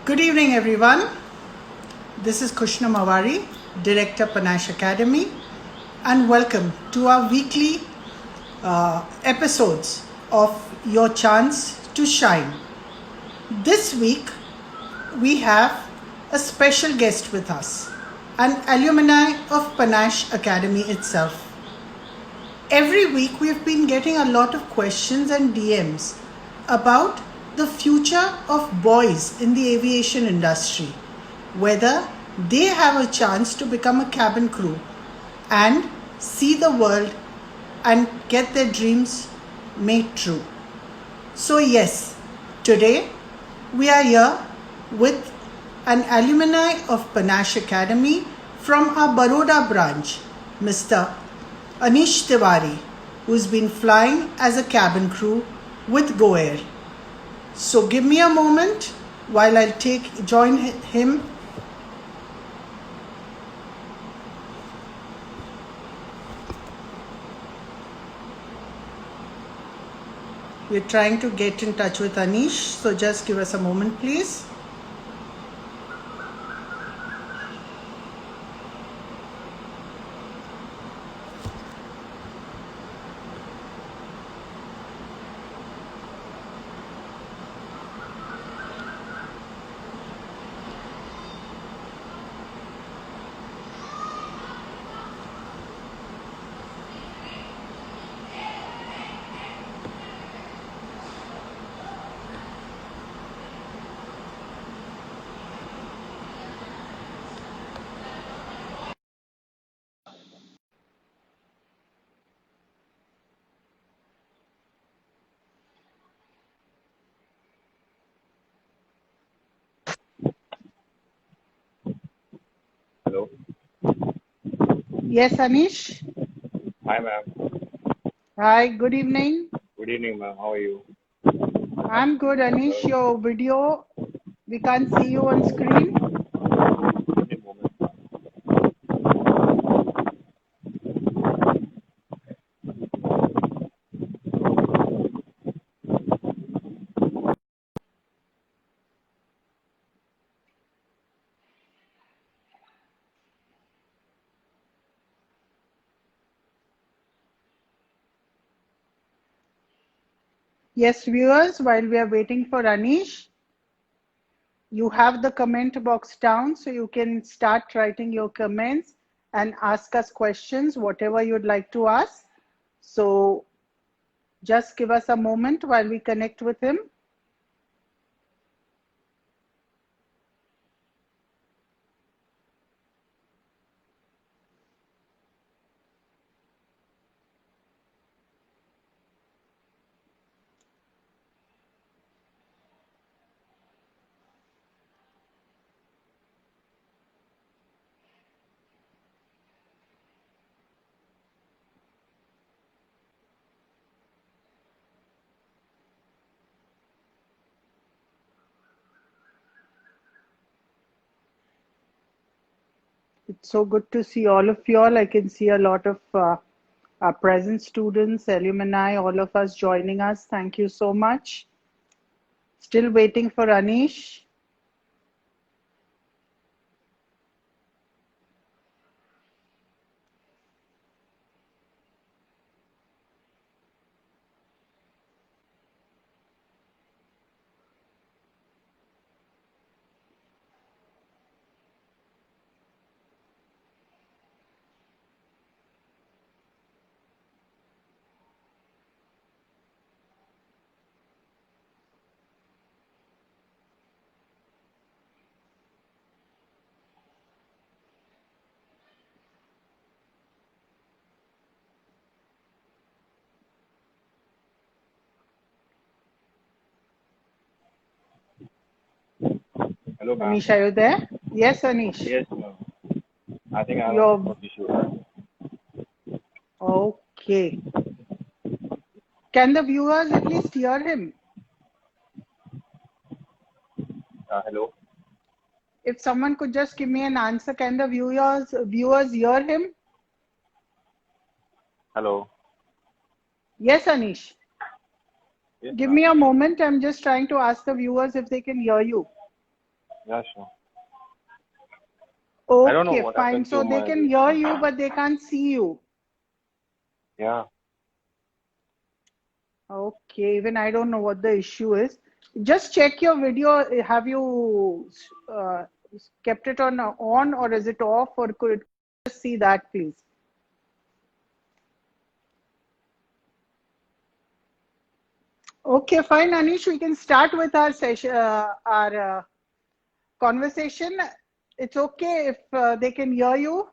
Good evening, everyone. This is Kushna Mawari, Director, Panache Academy, and welcome to our weekly episodes of Your Chance to Shine. This week, we have a special guest with us, an alumni of Panache Academy itself. Every week, we've been getting a lot of questions and DMs about the future of boys in the aviation industry, whether they have a chance to become a cabin crew and see the world and get their dreams made true. So yes, today we are here with an alumni of Panache Academy from our Baroda branch, Mr. Anish Tiwari, who's been flying as a cabin crew with Go Air. So give me a moment while I'll join him. We're trying to get in touch with Anish, so just give us a moment, please. Hello. Yes, Anish. Hi, ma'am. Hi, good evening. Good evening, ma'am. How are you? I'm good, Anish. Your video, we can't see you on screen. Give me a moment. Yes, viewers, while we are waiting for Anish, you have the comment box down, so you can start writing your comments and ask us questions, whatever you'd like to ask. So just give us a moment while we connect with him. It's so good to see all of you all. I can see a lot of our present students, alumni, all of us joining us. Thank you so much. Still waiting for Anish. Hello, ma'am. Anish, are you there? Yes, Anish. Yes, ma'am. I think I have a You're network issue. okay. Can the viewers at least hear him? Hello. If someone could just give me an answer, can the viewers hear him? Hello. Yes, Anish. Yes, Give ma'am. me a moment. I'm just trying to ask the viewers if they can hear you. Yeah, sure. I don't know Okay, what fine. happened So to they my can hear you, but they can't see you. Yeah. Okay, even I don't know what the issue is. Just check your video. Have you kept it on or is it off, or could it just see that, please? Okay, fine, Anish. We can start with our session, our conversation. It's okay if they can hear you.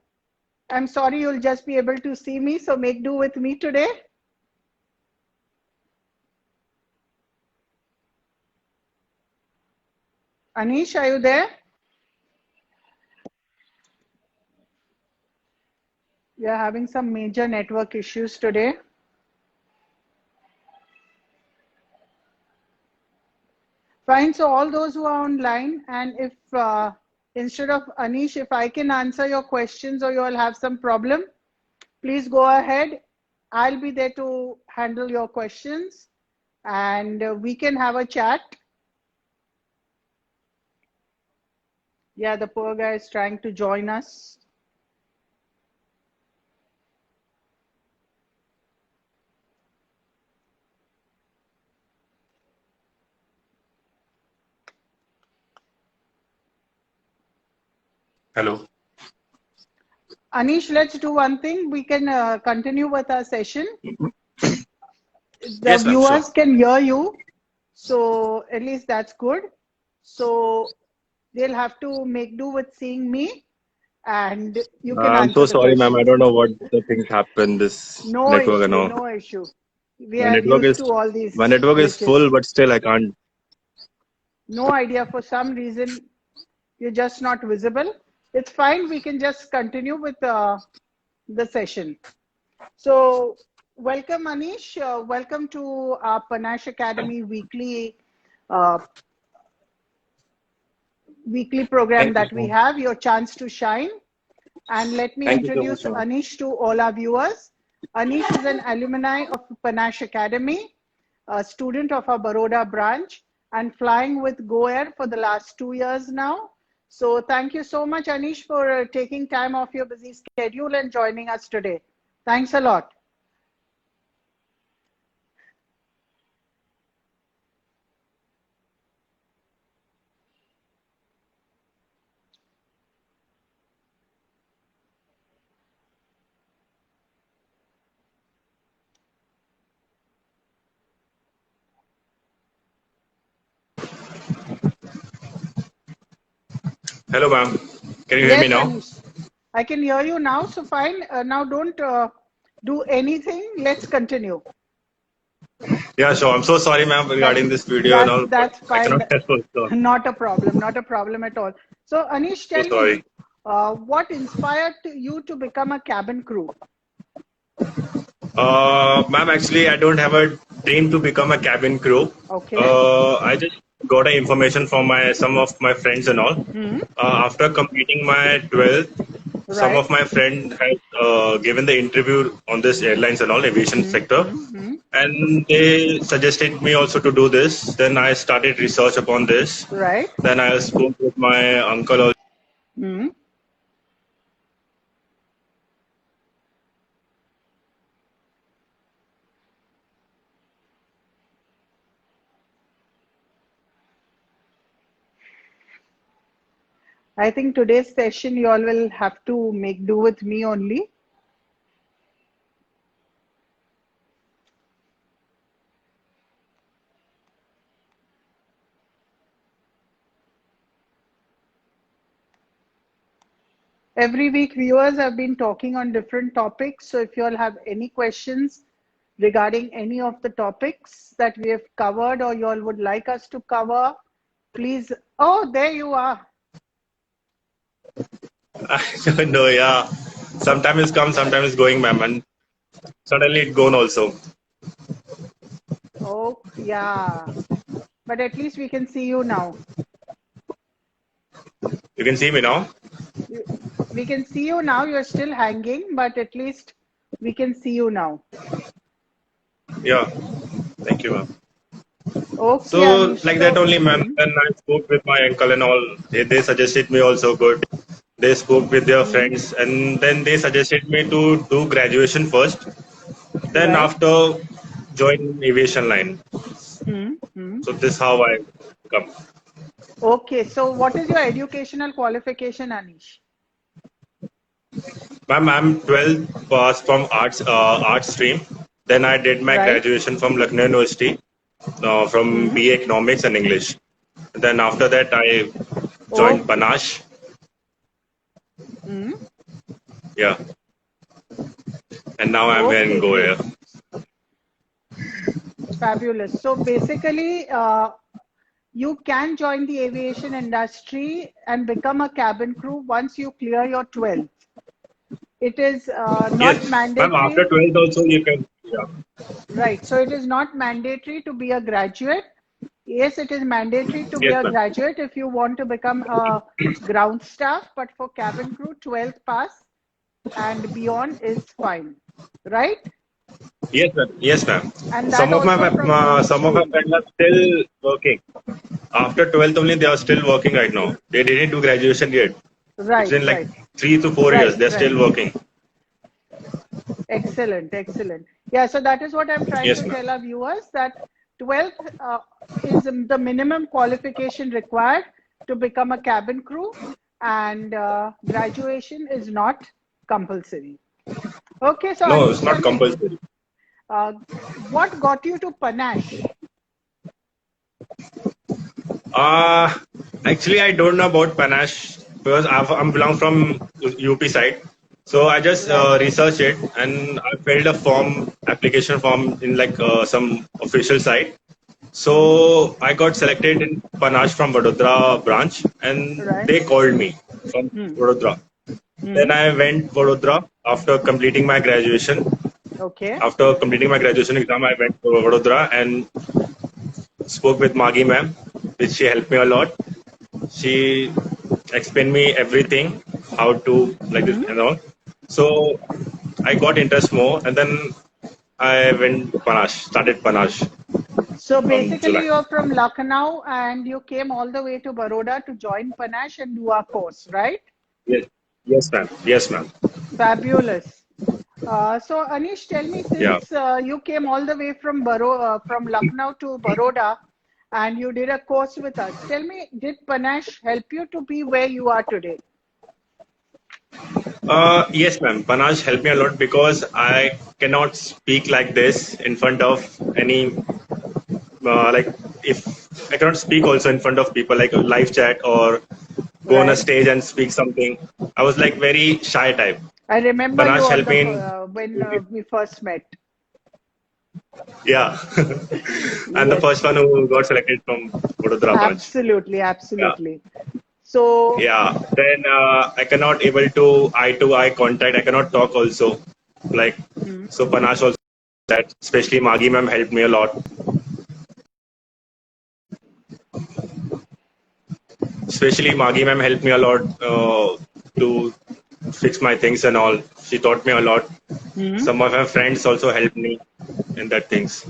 I'm sorry, you'll just be able to see me, so make do with me today. Anish, are you there? We are having some major network issues today. Fine, so all those who are online, and if instead of Anish, if I can answer your questions or you all have some problem, please go ahead. I'll be there to handle your questions and we can have a chat. Yeah, the poor guy is trying to join us. Hello. Anish, let's do one thing. We can continue with our session. The Yes, ma'am, viewers sure. can hear you, so at least that's good. So they'll have to make do with seeing me, and you can I'm so answer the sorry, ma'am. I questions. don't know what the things happen. This No network and issue, all. no issue. We My are network used is to all these my network is glitches. full, but still I can't. No idea, for some reason you're just not visible. It's fine. We can just continue with the session. So welcome, Anish. Welcome to our Panache Academy uh, weekly program Thank you that we so. have, Your Chance to Shine. And let me Thank you so much, introduce ma'am. Anish to all our viewers. Anish is an alumni of Panache Academy, a student of our Baroda branch, and flying with Go Air for the last 2 years now. So thank you so much, Anish, for taking time off your busy schedule and joining us today. Thanks a lot. Hello, ma'am. Can you hear me Yes, now? Anish, I can hear you now. So fine. Now don't do anything. Let's continue. Yeah, sure. I'm so sorry, ma'am, regarding this video and all, but That's I cannot fine. help also. Not a problem. Not a problem at all. So Anish, So tell sorry. me, what inspired you to become a cabin crew? Ma'am, actually, I don't have a dream to become a cabin crew. Okay. I just got a information from my some of my friends and all. Hmm. After completing my 12th, some Right. of my friends had given the interview on this airlines and all aviation Hmm. sector, Hmm. Hmm. and they suggested me also to do this. Then I started research upon this. Right. Then I spoke with my uncle also. Hmm. I think today's session you all will have to make do with me only. Every week, viewers have been talking on different topics. So if you all have any questions regarding any of the topics that we have covered or you all would like us to cover, please. Oh, there you are. I don't know, yeah. Sometimes it's come, sometimes it's going, ma'am, and suddenly it gone also. Oh, yeah. But at least we can see you now. You can see me now. We can see you now. You're still hanging, but at least we can see you now. Yeah. Thank you, ma'am. Okay, So Anish. like that So, only, ma'am. Then I spoke with my uncle and all. They suggested me also good. They spoke with their friends, and then they suggested me to do graduation first. Then right. after join aviation line. Hmm. So this how I come. Okay, so what is your educational qualification, Anish? Ma'am, I'm 12th pass from arts stream. Then I did my Right. graduation from Lucknow University from Hmm. BA Economics and English. Then after that I joined Okay. Panache. Hmm. Yeah, and now I'm here in Okay, Goa. great. Fabulous. So basically, you can join the aviation industry and become a cabin crew once you clear your 12th. It is not Yes, ma'am. After mandatory, 12th also you can. Yeah. right? So it is not mandatory to be a graduate. Yes, it is mandatory to be Yes, a ma'am. graduate if you want to become a ground staff, but for cabin crew, 12th pass and beyond is fine, right? Yes, ma'am. Yes, ma'am. And that also from any Some of my school. friends are still working. After 12th only they are still working right now. They didn't do graduation yet. It's Right, been like right, 3 to 4 years. right, They're right. still working. Excellent, excellent. Yeah, so that is what I'm trying Yes, to ma'am. tell our viewers that 12th is the minimum qualification required to become a cabin crew, and graduation is not compulsory. Okay, so No, Anish, it's tell not me, compulsory. uh, what got you to Panache? Uh, Actually, I don't know about Panache because I'm belong from UP side. So I just Right. researched it and I filled a form, application form in like some official site. Hmm. So I got selected in Panache from Vadodara branch and Right. they called me from Hmm. Vadodara. Then Hmm. I went Vadodara after completing my graduation. Okay. After completing my graduation exam, I went to Vadodara and spoke with Magi ma'am, which she helped me a lot. She explained me everything, how to like this Hmm. and all. So I got interest more, and then I went Panache, started Panache So from basically, July. you're from Lucknow and you came all the way to Baroda to join Panache and do our course, right? Yes, yes, ma'am. Yes, ma'am. Fabulous. So Anish, tell me, Yeah. since you came all the way from from Lucknow to Baroda and you did a course with us, tell me, did Panache help you to be where you are today? Yes, ma'am. Panache helped me a lot because I cannot speak like this in front of any like if I cannot speak also in front of people like a live chat or go on a Right. stage and speak something. I was like very shy type. I remember you Panache on helped the me in when we first met. yeah, and the Yes, first one who got selected from Vadodara branch. absolutely, Yeah, absolutely. So, yeah. Then I cannot able to eye contact. I cannot talk also. Like hmm, so, Panache also that especially Magi ma'am helped me a lot. Especially Magi ma'am helped me a lot to fix my things and all. She taught me a lot. hmm, Some of my friends also helped me in that things.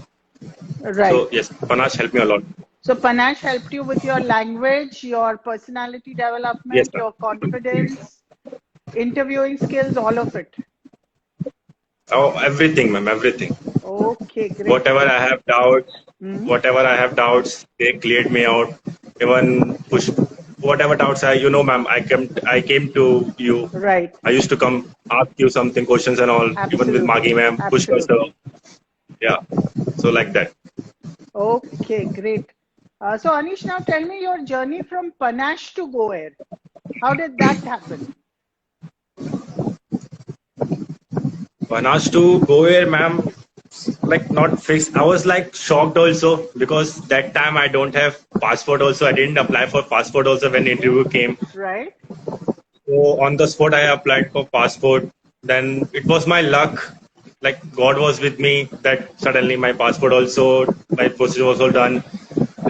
right. So yes, Panache helped me a lot. So Panache helped you with your language, your personality Yes, development, ma'am. your confidence, interviewing skills, all of it. Oh, everything, ma'am. Everything. Okay, great. Whatever I have doubts, Hmm. they cleared me out. Even push whatever doubts ma'am, I came to you. Right. I used to come ask you something questions and all, even with Magi Absolutely. ma'am, Pushkar sir. Absolutely. Yeah. So like that. Okay, great. So Anish, now tell me your journey from Panache to Go Air. How did that happen? Panache to go here, ma'am. Like not fixed. I was like shocked also because that time I don't have passport also. I didn't apply for passport also when interview came. Right? So on the spot, I applied for passport. Then it was my luck. Like God was with me that suddenly my passport also, my procedure was all done.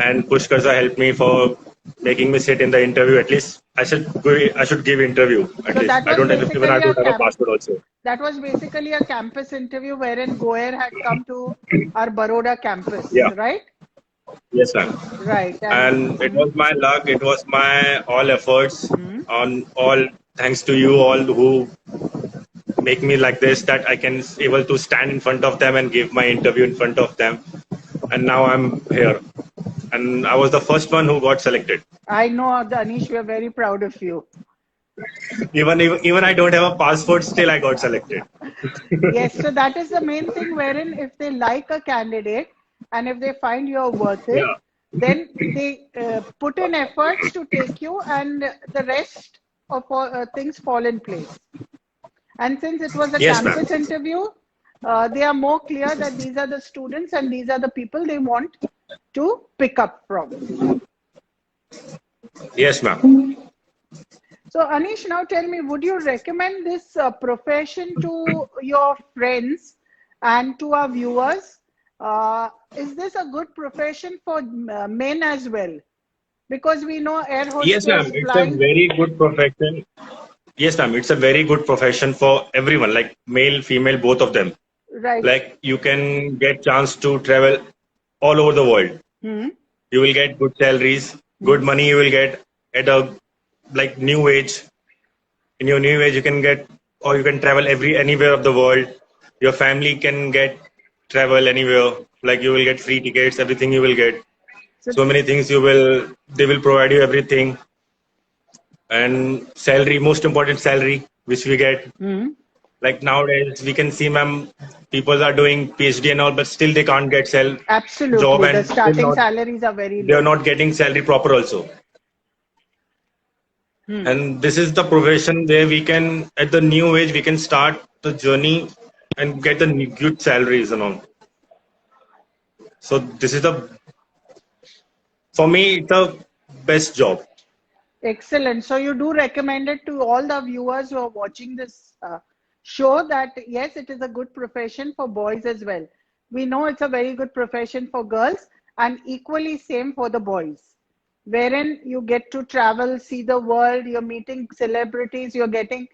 And Pushkar sir helped me for making me sit in the interview. At least I should give interview at So least. that was I basically a don't have a camp. passport also. That was basically a campus interview wherein Goer had come to our Baroda campus, Yeah. right? Yes, ma'am. Right. And And it was my luck. It was my all efforts hmm, on all thanks to you all who make me like this that I can able to stand in front of them and give my interview in front of them. And now I'm here. And I was the first one who got selected. I know, Anish, we are very proud of you. Even I don't have a passport, still I got selected. Yes, so that is the main thing wherein if they like a candidate and if they find you're worth it, Yeah. then they put in efforts to take you and the rest of all, things fall in place. And since it was a Yes, ma'am. campus interview, they are more clear that these are the students and these are the people they want to pick up from. Yes, ma'am. So, Anish, now tell me, would you recommend this profession to your friends and to our viewers? Is this a good profession for men as well? Because we know air Yes, ma'am. hostess, It's a flying, very good profession. Yes, ma'am. It's a very good profession for everyone, like male, female, both of them. right? Like you can get chance to travel all over the world. Hmm. You will get good salaries, good Hmm. money. You will get at a like new age. In your new age, you can get or you can travel anywhere of the world. Your family can get travel anywhere. Like you will get free tickets, everything you will get. So, So many things they will provide you everything and salary, most important salary which we get. hmm, Like nowadays we can see, ma'am, people are doing PhD and all, but still they can't get job absolutely, the and still starting not salaries are very they are low. not getting salary proper also. Hmm. And this is the profession where we can at the new age we can start the journey and get the good salaries and all. So this is the for me it's the best job. Excellent. So you do recommend it to all the viewers who are watching this show that yes, it is a good profession for boys as well. We know it's a very good profession for girls and equally same for the boys, wherein you get to travel, see the world, you're meeting celebrities, you're getting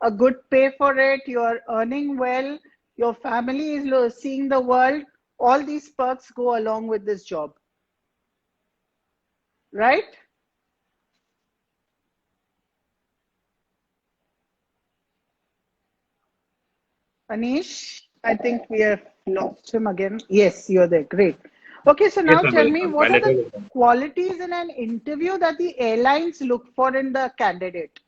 a good pay for it, you're earning well, your family is seeing the world. All these perks go along with this job, right? Anish, I think we have lost him again. Yes, you're there. Great. Okay, so Yes, now ma'am. tell me, My what are the network is- qualities in an interview that the airlines look for in the candidate?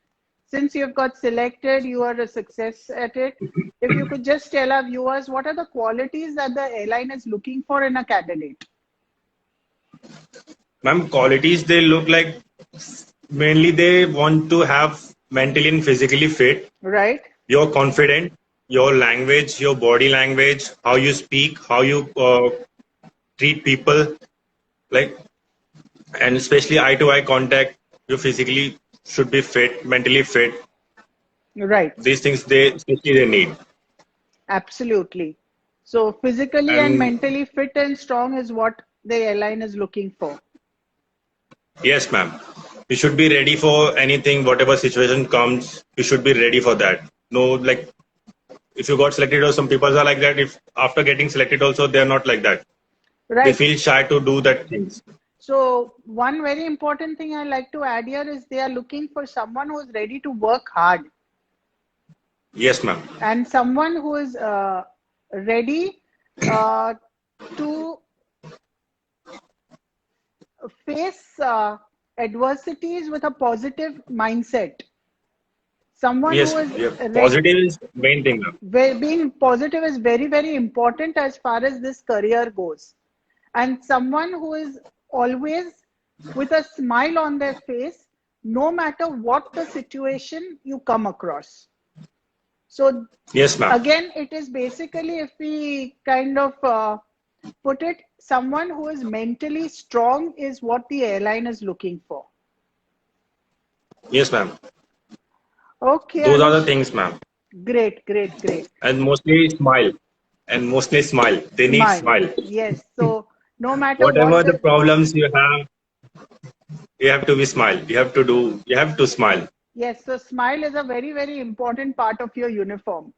Since you've got selected, you are a success at it. If you could just tell our viewers, what are the qualities that the airline is looking for in a candidate? Ma'am, qualities they look like mainly they want to have mentally and physically fit. Right? You're confident, your language, your body language, how you speak, how you treat people, like, and especially eye to eye contact. You physically should be fit, mentally fit. Right. These things they especially they need. Absolutely. So physically and And mentally fit and strong is what the airline is looking for. yes, ma'am, you should be ready for anything, whatever situation comes. You should be ready for that. No, like if you got selected, or some people are like that. If after getting selected, also they are not like that. They Right. feel shy to do that things. So one very important thing I like to add here is they are looking for someone who is ready to work hard Yes, ma'am. and someone who is ready uh, to face adversities with a positive mindset. Someone Yes, who is yeah. ready, Positive is main thing, ma'am. being positive is very, very important as far as this career goes. And someone who is always with a smile on their face, no matter what the situation you come across. So, Yes, ma'am. again, it is basically, if we kind of put it, someone who is mentally strong is what the airline is looking for. Yes, ma'am. Okay, Those are the Anish. things, ma'am. Great, great, great. And mostly smile. And mostly smile. They need Smile. smile. Yes. So, no matter what Whatever the the, problems you have to be smile. You have to smile. yes, so smile is a very, very important part of your uniform.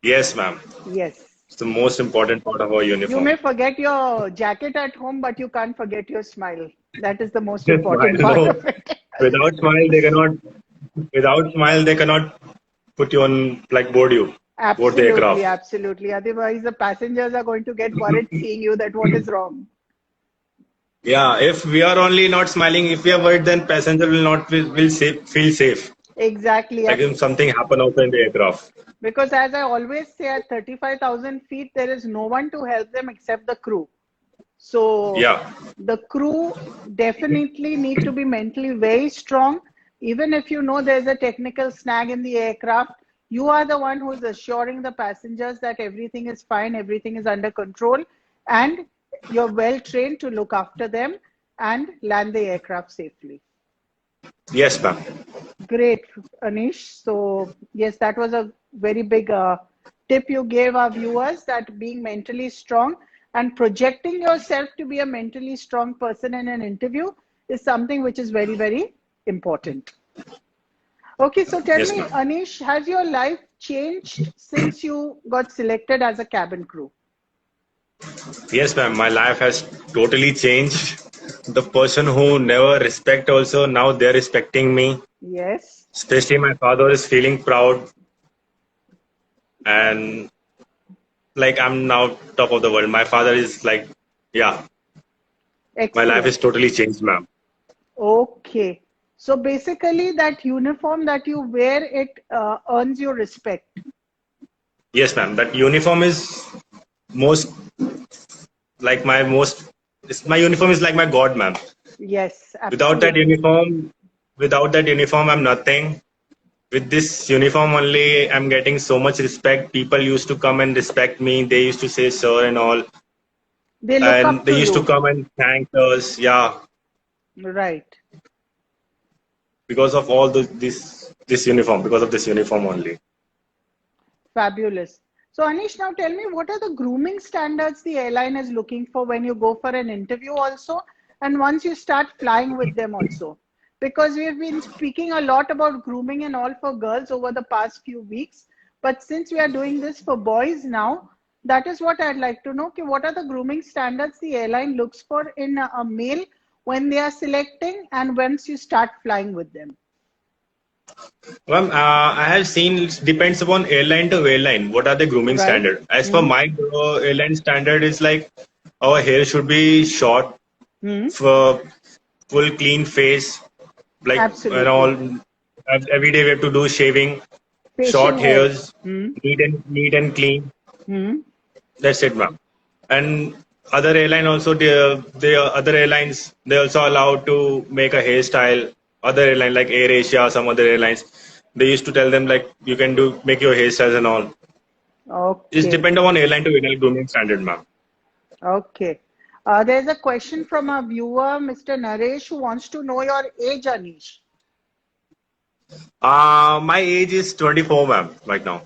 Yes, ma'am. Yes. It's the most important part of our You uniform. may forget your jacket at home, but you can't forget your smile. That is the most Yes, I important part know. of it. Without smile, they cannot. Without smile, they cannot put you on like board the Absolutely, aircraft. absolutely. Otherwise, the passengers are going to get worried seeing you that what is wrong. Yeah, if we are only not smiling, if we are worried, then passenger will not feel safe. Exactly. Like if something happen also in the aircraft. Because as I always say, at 35,000 feet, there is no one to help them except the crew. So Yeah. the crew definitely need to be mentally very strong. Even if you know there's a technical snag in the aircraft, you are the one who is assuring the passengers that everything is fine, everything is under control, and you're well trained to look after them and land the aircraft safely. Yes, ma'am. Great, Anish. So, yes, that was a very big tip you gave our viewers, that being mentally strong and projecting yourself to be a mentally strong person in an interview is something which is very, very important. Okay, so tell Yes, me, ma'am. Anish, has your life changed since you got selected as a cabin crew? Yes, ma'am. My life has totally changed. The person who never respect also now they're respecting me. Yes. Especially my father is feeling proud and like I'm now top of the world. My father is like, yeah, my life is Excellent. totally changed, ma'am. Okay. So basically, that uniform that you wear, it earns you respect. Yes, ma'am. That uniform is most like my most. My uniform is like my god, ma'am. Yes, Without that absolutely. uniform, without that uniform, I'm nothing. With this uniform only, I'm getting so much respect. People used to come and respect me. They used to say sir and all, They look and up they to used to you. come and thank us. Yeah, Right. because of all this uniform, because of this uniform only. Fabulous. So, Anish, now tell me, what are the grooming standards the airline is looking for when you go for an interview also, and once you start flying with them also? Because we have been speaking a lot about grooming and all for girls over the past few weeks, but since we are doing this for boys now, that is what I'd like to know. Okay, what are the grooming standards the airline looks for in a male when they are selecting and once you start flying with them? Well, I have seen it depends upon airline to airline. What are the grooming Right? standard? As per Hmm. my airline standard is like our hair should be short, Hmm. for full clean face, like and all. Absolutely. Every day we have to do shaving, Facial short hair. hairs, Hmm. neat and clean. Hmm. That's it, ma'am. And other airline also, the other airlines they also allowed to make a hairstyle. Other airline like Air Asia, some other airlines, they used to tell them like you can do make your hairstyles and all. It's Okay. depend on airline to airline grooming standard, ma'am. Okay. There's a question from a viewer, Mr. Naresh, who wants to know your age, Anish. My age is 24, ma'am, right now.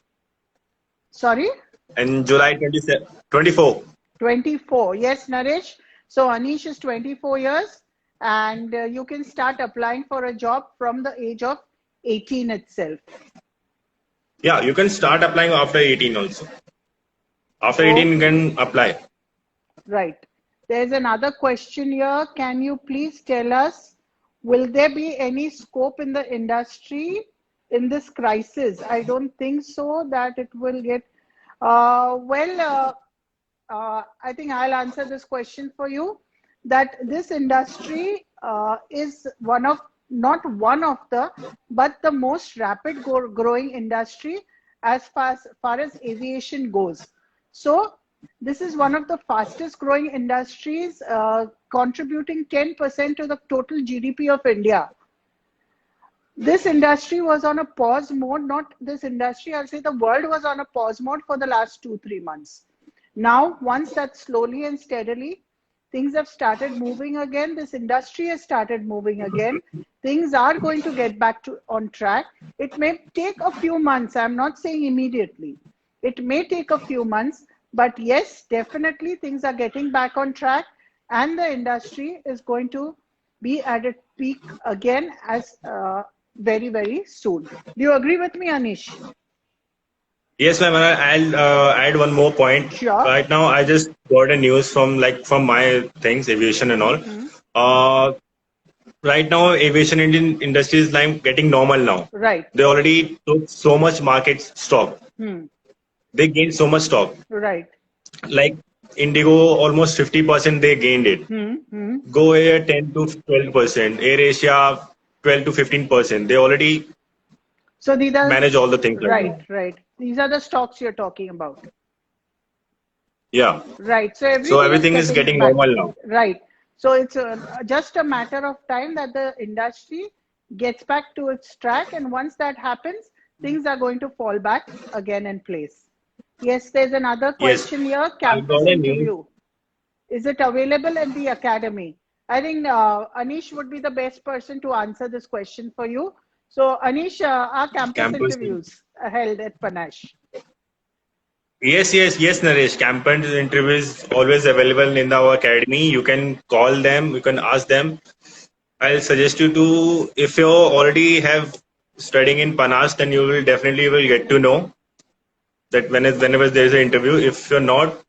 Sorry? In July 27, 24. 24. Yes, Naresh. So Anish is 24 years and you can start applying for a job from the age of 18 itself. Yeah, you can start applying after 18 also. After 18, you Okay. can apply. Right. There's another question here. Can you please tell us, will there be any scope in the industry in this crisis? I don't think so that it will get. I think I'll answer this question for you. That this industry is one of, not one of the, but the most rapid growing industry as far as aviation goes. So this is one of the fastest growing industries, contributing 10% to the total GDP of India. This industry was on a pause mode, not this industry, I'll say the world was on a pause mode for the last 2, 3 months. Now, once that slowly and steadily things have started moving again, this industry has started moving again, things are going to get back to on track. It may take a few months, I'm not saying immediately. It may take a few months, but yes, definitely things are getting back on track and the industry is going to be at its peak again as very, very soon. Do you agree with me, Anish? Yes, ma'am. I'll add one more point. Sure. Right now, I just got a news from my things, aviation and all. Uh, right now, aviation Indian industry is like getting normal now. Right. They already took so much market stock. They gained so much stock. Right. Like Indigo, almost 50% they gained it. Go Air 10 to 12%. Air Asia 12 to 15%. They already So these are manage all the things right now. right. These are the stocks you're talking about. Yeah. Right. So So everything everything is getting back. normal now. Right. So it's just a matter of time that the industry gets back to its track, and once that happens, things are going to fall back again in place. Yes, there's another Yes. question here. I Campus got a news. interview. Is it available at the academy? I think Anish would be the best person to answer this question for you. So Anish, are campus interviews held at Panache? Yes, Naresh. Campus interview is always available in our academy. You can call them, you can ask them. I'll suggest you to, if you already have studying in Panas, then you will definitely will get to know that whenever there is an interview. If you're not,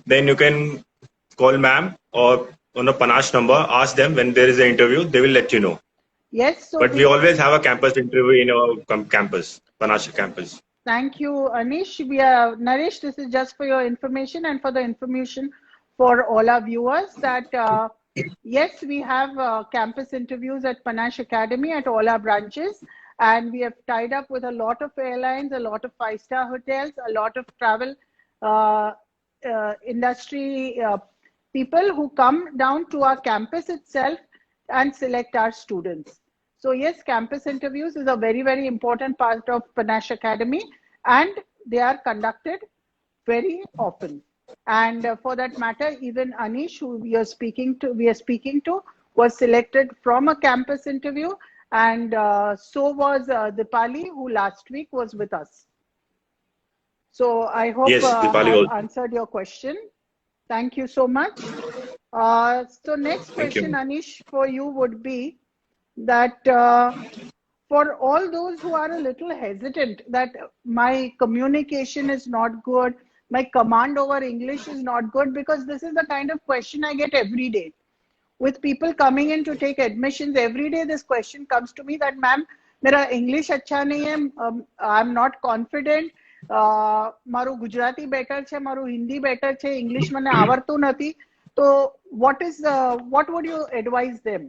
then you can call ma'am or on a Panache number, ask them when there is an interview, they will let you know. Yes. So but we always have a campus interview in our campus, Panache campus. Thank you, Anish. Naresh, this is just for your information and for the information for all our viewers that yes, we have campus interviews at Panache Academy at all our branches, and we have tied up with a lot of airlines, a lot of five-star hotels, a lot of travel industry people who come down to our campus itself and select our students. So yes, campus interviews is a very, very important part of Panache Academy, and they are conducted very often. And for that matter, even Anish, who we are speaking to, was selected from a campus interview, and so was Dipali, who last week was with us. So I hope yes, I've answered your question. Thank you so much. So next question, Anish, for you would be that for all those who are a little hesitant that my communication is not good, my command over English is not good, because this is the kind of question I get every day. With people coming in to take admissions, every day this question comes to me that, ma'am, mera English acha nahi hai, I'm not confident, મારું Gujarati better છે, મારું Hindi better છે, English મને આવડતું નથી. તો what would you advise them?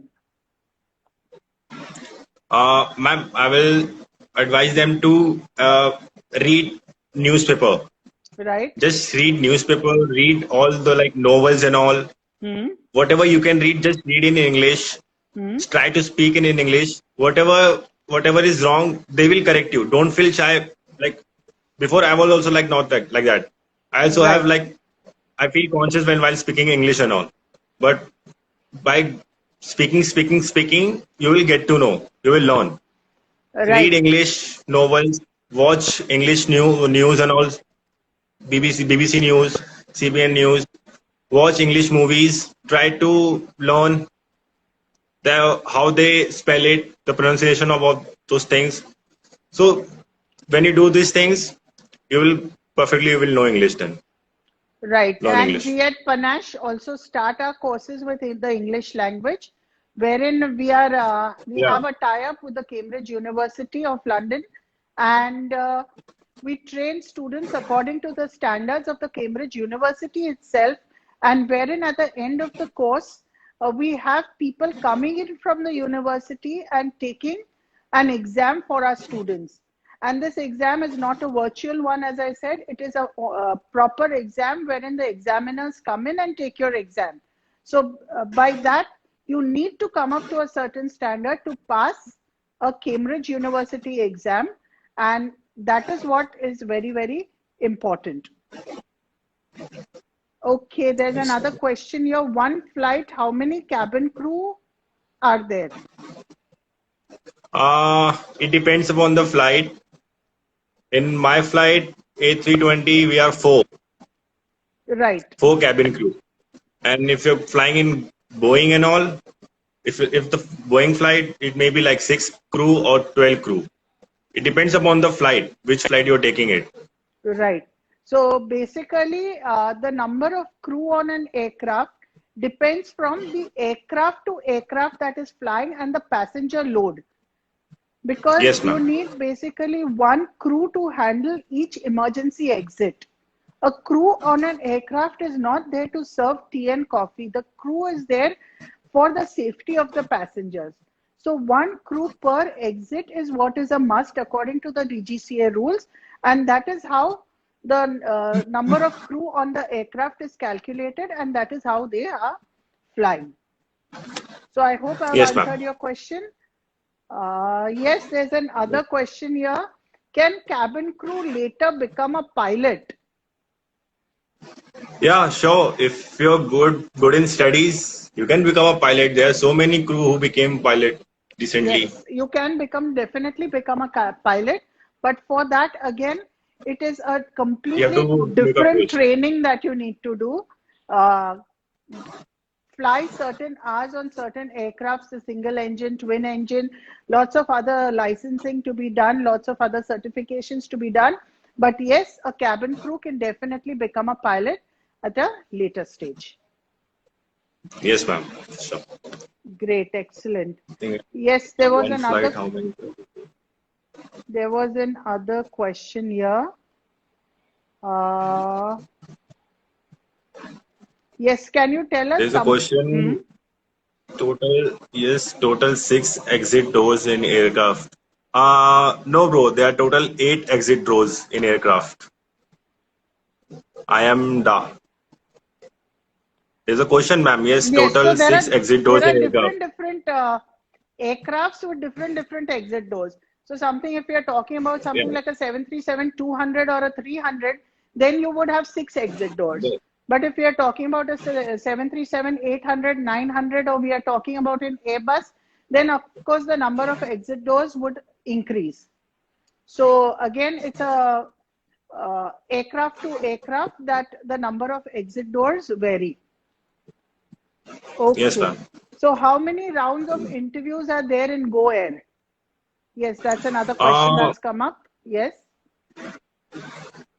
Ma'am, I will advise them to read newspaper. Right. Just read newspaper, read all the novels and all. Whatever you can read, just read in English. Try to speak in English. Whatever is wrong, they will correct you. Don't feel shy. Before I was also not like that. I also have I feel conscious while speaking English and all. But by speaking, you will get to know. You will learn. Right. Read English novels, watch English news and all. BBC News, CBN News. Watch English movies. Try to learn how they spell it, the pronunciation of all those things. So when you do these things, you will know English then. Right. Learn and English. We at Panache also start our courses with the English language, wherein we have a tie-up with the Cambridge University of London, and we train students according to the standards of the Cambridge University itself, and wherein at the end of the course, we have people coming in from the university and taking an exam for our students. And this exam is not a virtual one, as I said. It is a proper exam wherein the examiners come in and take your exam. So by that, you need to come up to a certain standard to pass a Cambridge University exam. And that is what is very, very important. Okay, there's another question here. One flight, how many cabin crew are there? It depends upon the flight. In my flight, A320, we are 4. Right. 4 cabin crew. And if you're flying in Boeing and all, if the Boeing flight, it may be 6 crew or 12 crew. It depends upon the flight, which flight you're taking it. Right. So basically, the number of crew on an aircraft depends from the aircraft to aircraft that is flying and the passenger load. Because Yes, you ma'am. need basically one crew to handle each emergency exit. A crew on an aircraft is not there to serve tea and coffee. The crew is there for the safety of the passengers. So one crew per exit is what is a must according to the DGCA rules, and that is how the number of crew on the aircraft is calculated, and that is how they are flying. So I hope I've Yes, ma'am. answered your question. Yes, there's another question here. Can cabin crew later become a pilot? Yeah, sure. If you're good in studies, you can become a pilot. There are so many crew who became pilot recently. Yes, you can definitely become a pilot, but for that again, it is a You have completely to make a different course. training that you need to do. Uh, Fly certain hours on certain aircrafts, the single engine, twin engine, lots of other licensing to be done, lots of other certifications to be done. But yes, a cabin crew can definitely become a pilot at a later stage. Yes, ma'am. Sure. Great, excellent. I think Yes, there was one flight, another how many? question here. Uh, yes, can you tell us There's a some? Hmm? question. Total 6 exit doors in aircraft. No, bro. There are total 8 exit doors in aircraft. I am da. There's a question, ma'am. Yes, Yes, so total six exit doors there are in aircraft. different aircrafts with different exit doors. So something, if we are talking about Yeah. something like a 737-200 or a 300, then you would have 6 exit doors. The- But if we are talking about a 737-800, 900, or we are talking about an Airbus, then of course the number of exit doors would increase. So again, it's a aircraft to aircraft that the number of exit doors vary. Yes, Okay. ma'am. So how many rounds of interviews are there in Go Air? Yes, that's another question Uh, that's come up. Yes.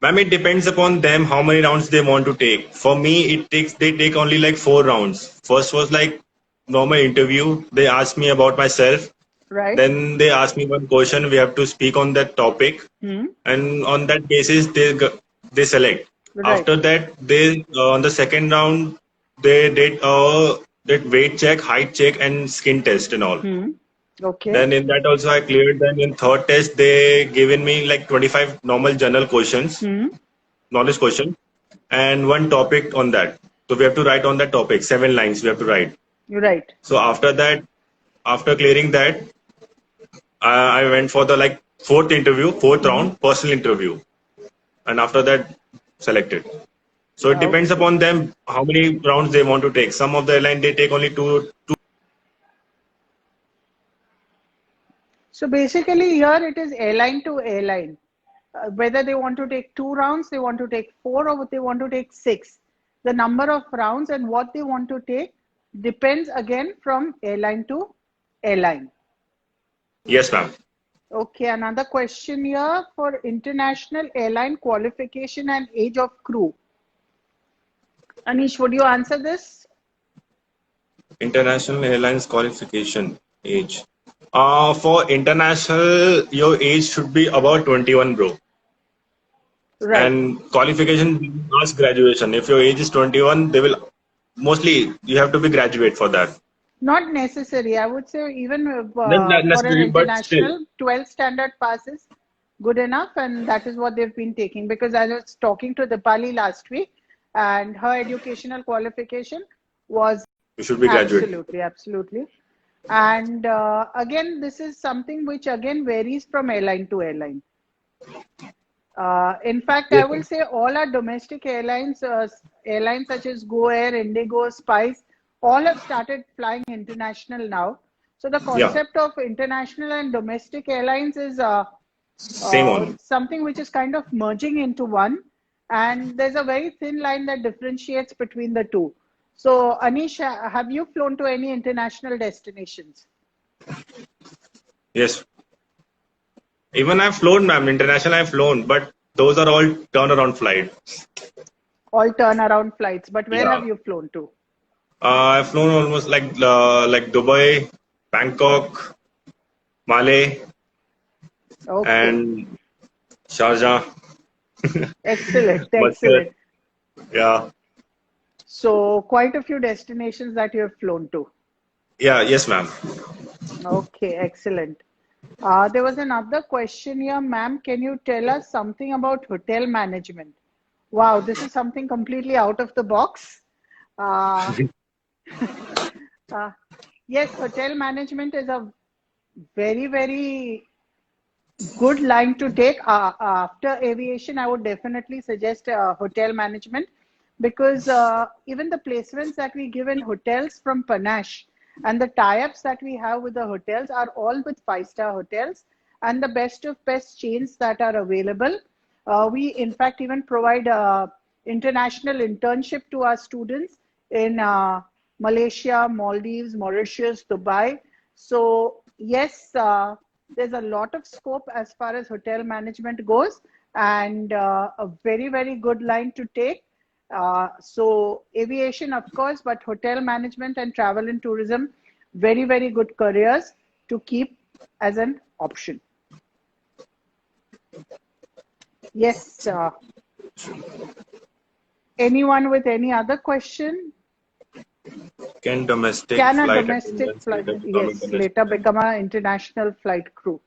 Ma'am, it depends upon them how many rounds they want to take. For me, they take only like 4 rounds. First was like normal interview. They asked me about myself. Right. Then they asked me one question. We have to speak on that topic, Hmm. and on that basis, they select. Right. After that, they on the second round they did weight check, height check, and skin test and all. Hmm. Okay. Then in that also I cleared. Then in third test they given me like 25 normal general questions, Hmm. knowledge question, and one topic on that. So we have to write on that topic, 7 lines we have to write. You're right. So after that, after clearing that, I went for the like fourth round, personal interview, and after that, selected. So it depends Okay. upon them how many rounds they want to take. Some of the airline they take only two. So basically here it is airline to airline. Whether they want to take 2 rounds, they want to take 4, or they want to take 6. The number of rounds and what they want to take depends again from airline to airline. Yes, ma'am. Okay, another question here for international airline qualification and age of crew. Anish, would you answer this? International Airlines qualification age. For international, your age should be about 21, bro. Right. And qualification ask graduation. If your age is 21, they will mostly you have to be graduate for that. Not necessary. I would say even Then that for an necessary, but still, international, 12 standard passes good enough, and that is what they've been taking. Because I was talking to Dipali last week, and her educational qualification was you should be graduate. absolutely. And again, this is something which again varies from airline to airline. In fact, I will say all our domestic airlines, airlines such as Go Air, Indigo, Spice, all have started flying international now. So the Yeah, concept of international and domestic airlines is same only. something which is kind of merging into one. And there's a very thin line that differentiates between the two. So Anish, have you flown to any international destinations? Yes. Even I've flown, ma'am. International I've flown, but those are all turnaround flights. All turnaround flights. But where Yeah. have you flown to? I've flown almost like Dubai, Bangkok, Malé, Okay. and Sharjah. Excellent. Muscat. Excellent. Yeah. So quite a few destinations that you have flown to. Yeah. Yes, ma'am. Okay, excellent. There was another question here, ma'am. Can you tell us something about hotel management? Wow, this is something completely out of the box. Uh, uh, yes, hotel management is a very, very good line to take. After aviation, I would definitely suggest hotel management because even the placements that we give in hotels from Panache and the tie-ups that we have with the hotels are all with five-star hotels and the best of best chains that are available. We, in fact, even provide international internship to our students in Malaysia, Maldives, Mauritius, Dubai. So, yes, there's a lot of scope as far as hotel management goes, and a very, very good line to take. So, aviation, of course, but hotel management and travel and tourism, very, very good careers to keep as an option. Yes. Anyone with any other question? Can domestic Can a flight domestic attendants flight, later become yes, later international? become an international flight crew?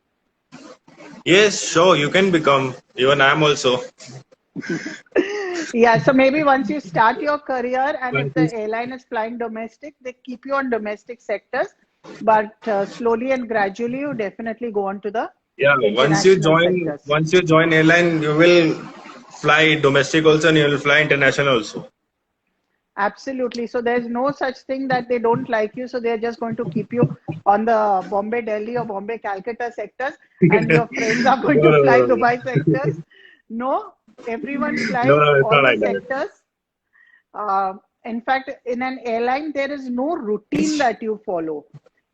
Yes, sure. You can become. Even I'm also. Yeah, so maybe once you start your career and if Once the airline is flying domestic, they keep you on domestic sectors, but slowly and gradually you definitely go on to the Yeah, international sectors. once you join airline, you will fly domestic also and you will fly international also. Absolutely. So there's no such thing that they don't like you, so they're just going to keep you on the Bombay, Delhi or Bombay, Calcutta sectors, and your friends are going No, to no, fly no, no. Dubai sectors. No, everyone No, flies no, it's all not the like that. sectors. Uh, in fact, in an airline, there is no routine that you follow.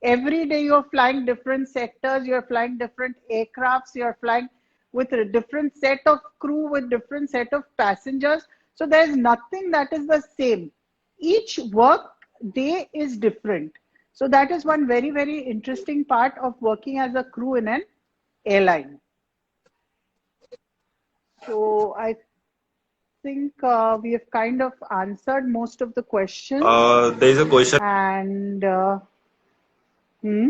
Every day you're flying different sectors, you're flying different aircrafts, you're flying with a different set of crew, with different set of passengers. So there's nothing that is the same. Each work day is different. So that is one very, very interesting part of working as a crew in an airline. So I think we have kind of answered most of the questions. There is a question. And hmm,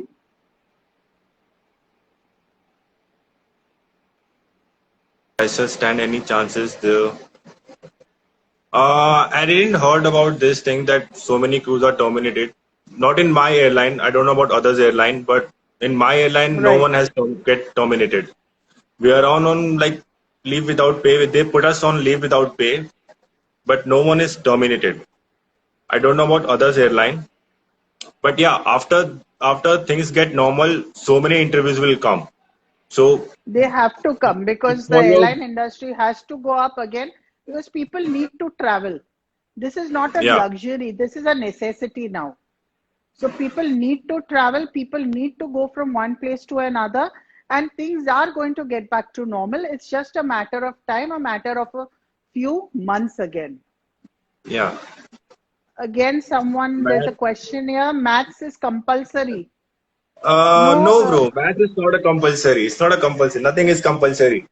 I shall stand any chances there. I didn't heard about this thing that so many crews are terminated. Not in my airline. I don't know about others' airline, but in my airline, no right. one has get terminated. We are on like leave without pay. They put us on leave without pay, but no one is terminated. I don't know about others' airline, but yeah, after things get normal, so many interviews will come. So They have to come because the for your airline industry has to go up again because people need to travel. This is not a yeah luxury, this is a necessity now. So people need to travel, people need to go from one place to another, and things are going to get back to normal. It's just a matter of time, a matter of a few months again. yeah. Again, someone, there's a question here. Maths is compulsory. No, No, bro. Math is not a compulsory. It's not a compulsory. Nothing is compulsory.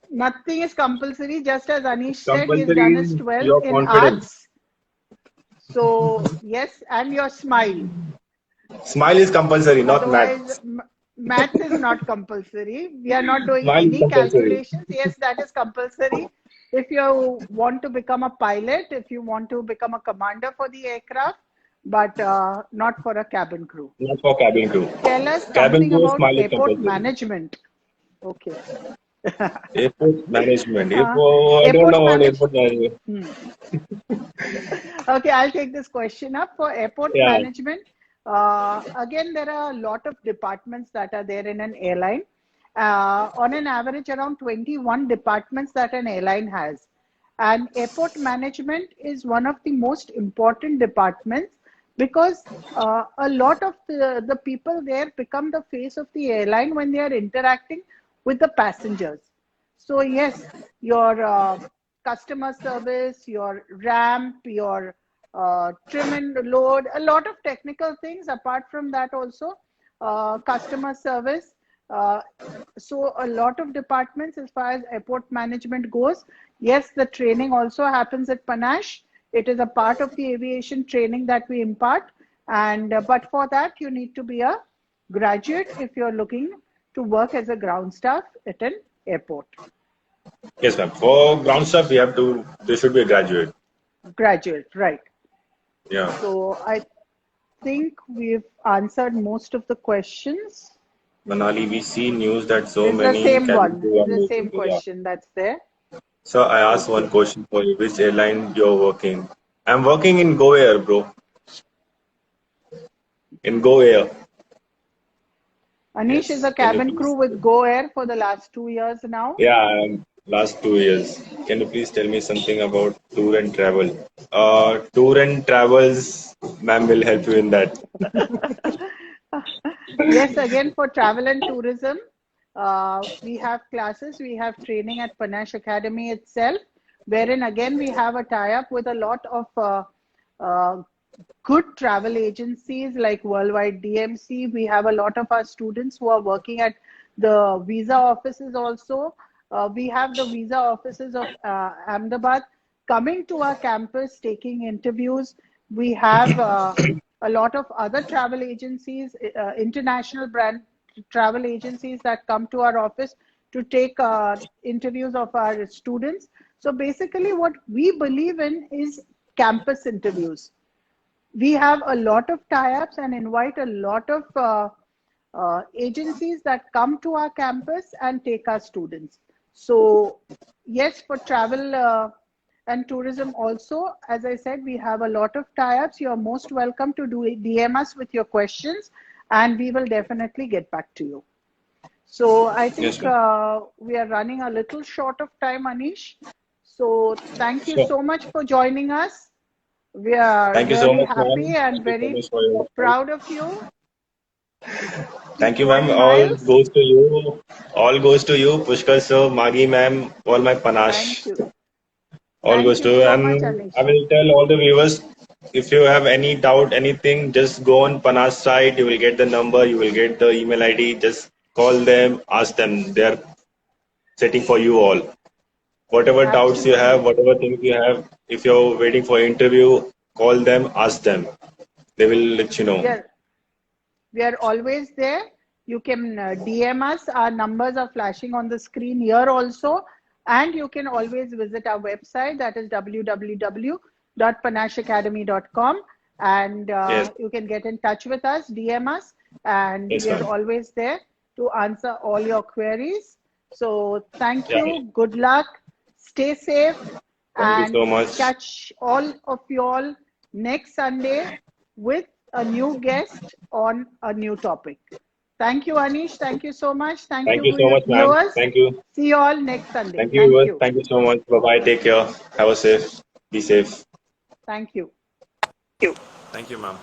nothing is compulsory. Just as Anish said, he's Compulsory done his is 12th your in confidence. arts. So, yes, and your smile. Smile is compulsory, not Otherwise, maths. maths is not compulsory. We are not doing Smile is any compulsory. calculations. Yes, that is compulsory. If you want to become a pilot, if you want to become a commander for the aircraft, but not for a cabin crew. Not for cabin crew. Tell us Cabin something crew about smile is airport compulsory. management. Okay. Airport management. Uh, I don't airport know about manage. airport management. Hmm. Okay, I'll take this question up. For airport Yeah. management, again, there are a lot of departments that are there in an airline. On an average, around 21 departments that an airline has. And airport management is one of the most important departments because a lot of the people there become the face of the airline when they are interacting with the passengers. So yes, your customer service, your ramp, your trim and load, a lot of technical things. Apart from that also, customer service. So a lot of departments as far as airport management goes. Yes, the training also happens at Panache. It is a part of the aviation training that we impart. And but for that, you need to be a graduate if you're looking to work as a ground staff at an airport. Yes, ma'am. For ground staff, there should be a graduate. Graduate, right. Yeah. So I think we've answered most of the questions. Manali, we see news that so It's the many same cabin one. crew are It's the same moving. Yeah. question that's there. So I asked one question for you. Which airline you're working? I'm working in Go Air, bro. In Go Air. Anish is a Can you cabin crew please? with Go Air for the last 2 years now. Yeah, last 2 years. Can you please tell me something about tour and travel? Tour and travels, ma'am will help you in that. Yes, again for travel and tourism, we have classes, we have training at Panache Academy itself, wherein again we have a tie-up with a lot of good travel agencies like Worldwide DMC. We have a lot of our students who are working at the visa offices also. We have the visa offices of Ahmedabad coming to our campus, taking interviews. We have a lot of other travel agencies, international brand travel agencies that come to our office to take interviews of our students. So basically what we believe in is campus interviews. We have a lot of tie-ups and invite a lot of agencies that come to our campus and take our students. So yes, for travel and tourism also, as I said, we have a lot of tie-ups. You're most welcome to DM us with your questions and we will definitely get back to you. So I think we are running a little short of time, Anish. So thank you so much for joining us. We are really happy and very proud of you. Thank you, ma'am. All goes to you. All goes to you, Pushkar sir, Magi ma'am, all my Panache. Thank you. All goes to you. And I will tell all the viewers, if you have any doubt, anything, just go on Panache site. You will get the number. You will get the email ID. Just call them, ask them. They are setting for you all. Whatever doubts you have, whatever things you have, if you're waiting for interview, call them, ask them. They will let you know. We are always there. You can DM us. Our numbers are flashing on the screen here also. And you can always visit our website, that is www.panashacademy.com. And you can get in touch with us, DM us. And we are always there to answer all your queries. So thank you. Good luck. Stay safe. Thank you so much. Catch all of you all next Sunday with a new guest on a new topic. Thank you, Anish. Thank you so much. Thank you so much, ma'am. Thank you. See you all next Sunday. Thank you. Thank you so much. Bye-bye. Take care. Have a safe. Be safe. Thank you. Thank you, ma'am.